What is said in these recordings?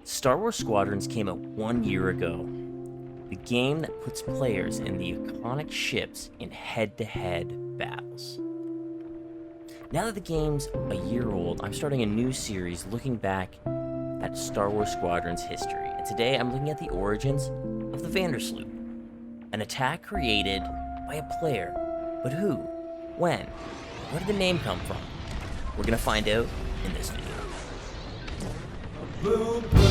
Star Wars Squadrons came out 1 year ago. The game that puts players in the iconic ships in head-to-head battles. Now that the game's a year old, I'm starting a new series looking back at Star Wars Squadrons history. And today I'm looking at the origins of the Vander Sloop, an attack created by a player. But who? When? Where did the name come from? We're gonna find out in this video. Boom, boom.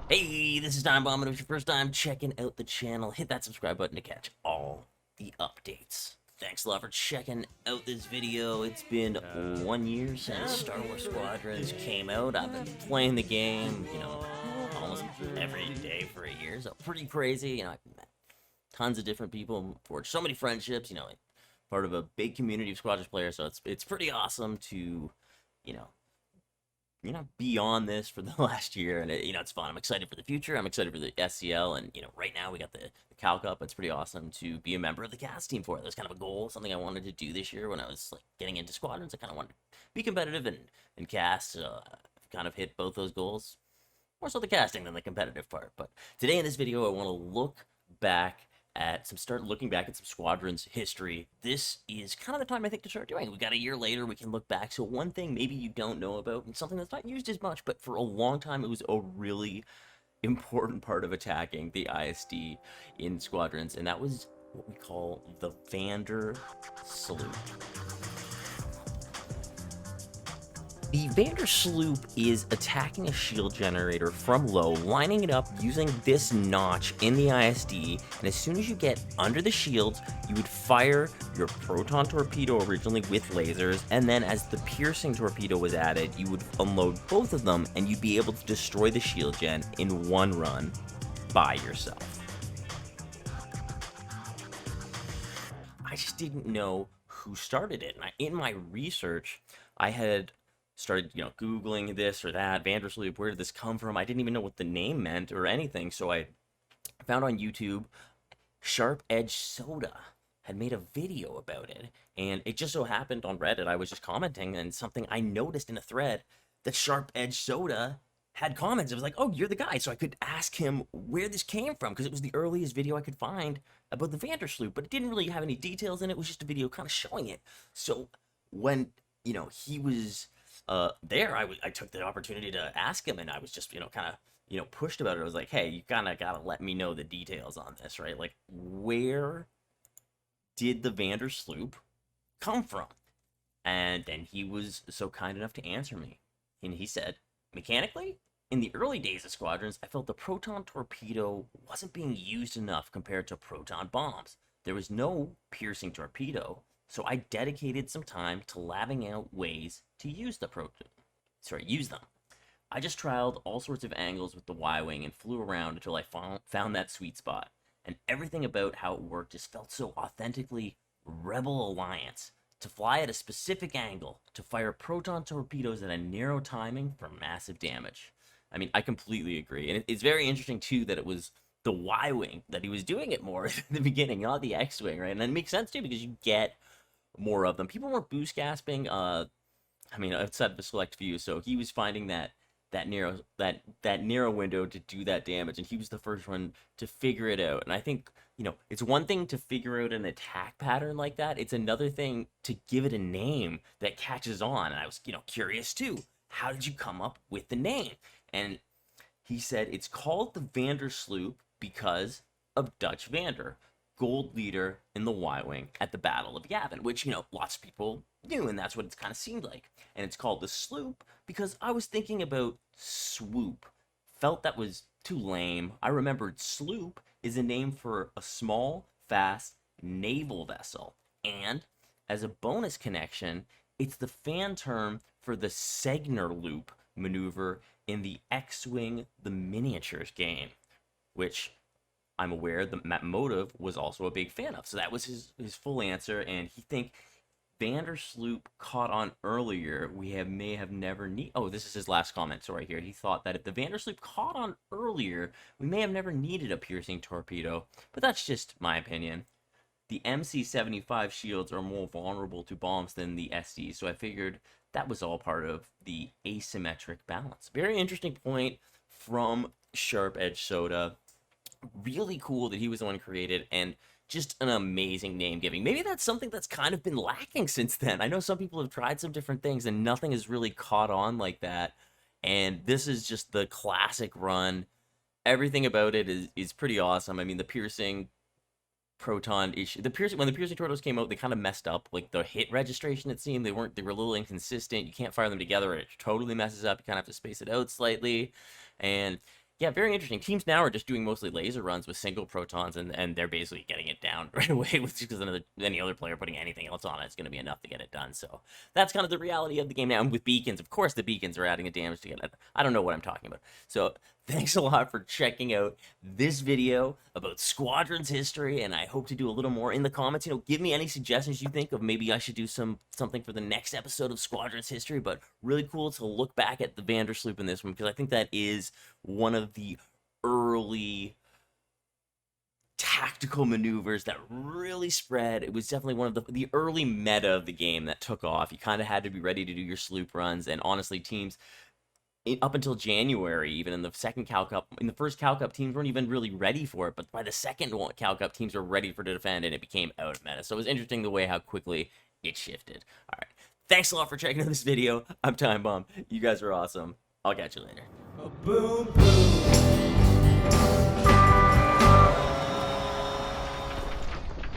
Hey, this is Time Bomb, and if it's your first time checking out the channel, hit that subscribe button to catch all the updates. Thanks a lot for checking out this video. It's been 1 year since Star Wars Squadrons came out. I've been playing the game, almost every day for a year, so pretty crazy. I've met tons of different people, forged so many friendships, part of a big community of Squadrons players, so it's pretty awesome to, be on this for the last year, and it's fun. I'm excited for the future. I'm excited for the SCL, and right now we got the Cal Cup. It's pretty awesome to be a member of the cast team for it. That's kind of a goal, something I wanted to do this year when I was getting into Squadrons. I kind of wanted to be competitive and cast. I've kind of hit both those goals. More so the casting than the competitive part. But today in this video, I want to look back at start looking back at some Squadrons history. This is kind of the time I think to start doing. We got a year later, we can look back. So one thing maybe you don't know about, and something that's not used as much, but for a long time it was a really important part of attacking the ISD in Squadrons, and that was what we call the Vander Sloop. The Vander Sloop is attacking a shield generator from low, lining it up using this notch in the ISD, and as soon as you get under the shields, you would fire your proton torpedo originally with lasers, and then as the piercing torpedo was added, you would unload both of them, and you'd be able to destroy the shield gen in one run by yourself. I just didn't know who started it, and in my research, I had started, Googling this or that, Vander Sloop, where did this come from? I didn't even know what the name meant or anything, so I found on YouTube, Sharp Edge Soda had made a video about it, and it just so happened on Reddit, I was just commenting, and something I noticed in a thread, that Sharp Edge Soda had comments. It was like, oh, you're the guy, so I could ask him where this came from, because it was the earliest video I could find about the Vander Sloop, but it didn't really have any details in it. It was just a video kind of showing it. So when, he was there, I took the opportunity to ask him, and I was just, kind of, pushed about it. I was like, hey, you kind of got to let me know the details on this, right? Like, where did the Vander Sloop come from? And then he was so kind enough to answer me. And he said, mechanically, in the early days of Squadrons, I felt the proton torpedo wasn't being used enough compared to proton bombs. There was no piercing torpedo, so I dedicated some time to labbing out ways to use them. I just trialed all sorts of angles with the Y-Wing and flew around until I found that sweet spot. And everything about how it worked just felt so authentically Rebel Alliance. To fly at a specific angle, to fire proton torpedoes at a narrow timing for massive damage. I mean, I completely agree. And it's very interesting, too, that it was the Y-Wing that he was doing it more in the beginning, not the X-Wing, right? And it makes sense, too, because you get more of them. People weren't boost gasping, outside of a select few, so he was finding that narrow window to do that damage, and he was the first one to figure it out. And I think, it's one thing to figure out an attack pattern like that. It's another thing to give it a name that catches on. And I was, curious too. How did you come up with the name? And he said it's called the Vander Sloop because of Dutch Vander, gold leader in the Y-Wing at the Battle of Yavin, which, lots of people knew, and that's what it's kind of seemed like. And it's called the Sloop because I was thinking about swoop. Felt that was too lame. I remembered sloop is a name for a small, fast naval vessel. And as a bonus connection, it's the fan term for the Segner loop maneuver in the X-Wing The Miniatures game, which I'm aware that Matt Motive was also a big fan of. So that was his full answer, and he think Vander Sloop caught on earlier. May have never need. Oh, this is his last comment. So right here, he thought that if the Vander Sloop caught on earlier, we may have never needed a piercing torpedo. But that's just my opinion. the MC-75 shields are more vulnerable to bombs than the SD, so I figured that was all part of the asymmetric balance. Very interesting point from Sharp Edge Soda. Really cool that he was the one who created, and just an amazing name giving. Maybe that's something that's kind of been lacking since then. I know some people have tried some different things and nothing has really caught on like that. And this is just the classic run. Everything about it is pretty awesome. I mean, the piercing proton issue, when the piercing torpedoes came out, they kind of messed up like the hit registration. It seemed they were a little inconsistent. You can't fire them together, it totally messes up. You kind of have to space it out slightly. And yeah, very interesting. Teams now are just doing mostly laser runs with single protons, and they're basically getting it down right away, because any other player putting anything else on it is going to be enough to get it done. So that's kind of the reality of the game now. And with beacons, of course, the beacons are adding a damage to get it. I don't know what I'm talking about. So thanks a lot for checking out this video about Squadrons history, and I hope to do a little more in the comments. Give me any suggestions you think of. Maybe I should do something for the next episode of Squadrons history, but really cool to look back at the Vander Sloop in this one, because I think that is one of the early tactical maneuvers that really spread. It was definitely one of the early meta of the game that took off. You kind of had to be ready to do your sloop runs, and honestly, teams up until January, even in the second Cal Cup, in the first Cal Cup, teams weren't even really ready for it, but by the second Cal Cup, teams were ready for it to defend, and it became out of meta. So it was interesting the way how quickly it shifted. All right, thanks a lot for checking out this video. I'm Time Bomb. You guys are awesome. I'll catch you later. Boom, boom.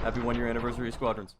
Happy 1-year anniversary, Squadrons.